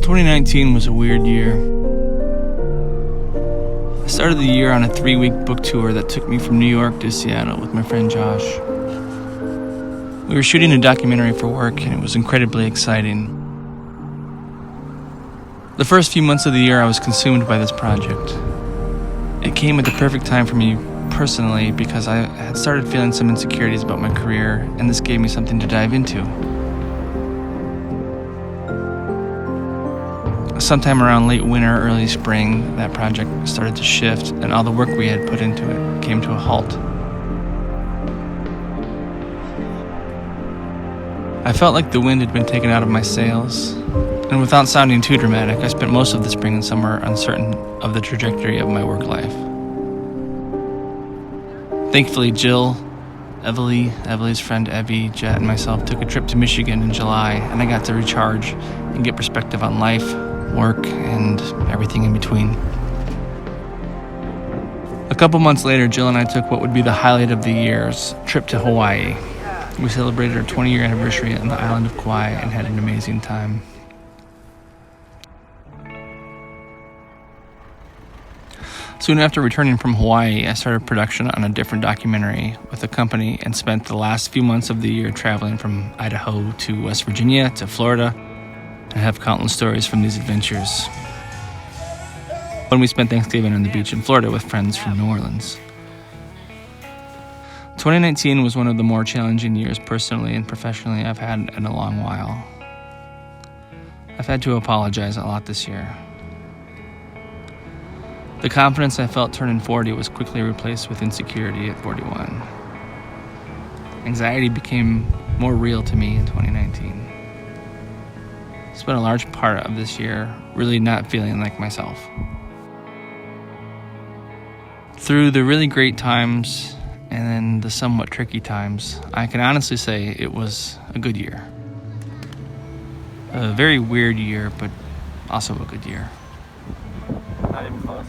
2019 was a weird year. I started the year on a 3-week book tour that took me from New York to Seattle with my friend Josh. We were shooting a documentary for work, and it was incredibly exciting. The first few months of the year, I was consumed by this project. It came at the perfect time for me personally because I had started feeling some insecurities about my career, and this gave me something to dive into. Sometime around late winter, early spring, that project started to shift, and all the work we had put into it came to a halt. I felt like the wind had been taken out of my sails, and without sounding too dramatic, I spent most of the spring and summer uncertain of the trajectory of my work life. Thankfully, Jill, Evely's friend Evie, Jet, and myself took a trip to Michigan in July, and I got to recharge and get perspective on life, work, and everything in between. A couple months later, Jill and I took what would be the highlight of the year's trip to Hawaii. We celebrated our 20-year anniversary on the island of Kauai and had an amazing time. Soon after returning from Hawaii, I started production on a different documentary with a company and spent the last few months of the year traveling from Idaho to West Virginia to Florida. I have countless stories from these adventures. When we spent Thanksgiving on the beach in Florida with friends from New Orleans. 2019 was one of the more challenging years personally and professionally I've had in a long while. I've had to apologize a lot this year. The confidence I felt turning 40 was quickly replaced with insecurity at 41. Anxiety became more real to me in 2019. Spent a large part of this year really not feeling like myself. Through the really great times and then the somewhat tricky times, I can honestly say it was a good year. A very weird year, but also a good year. Not even close.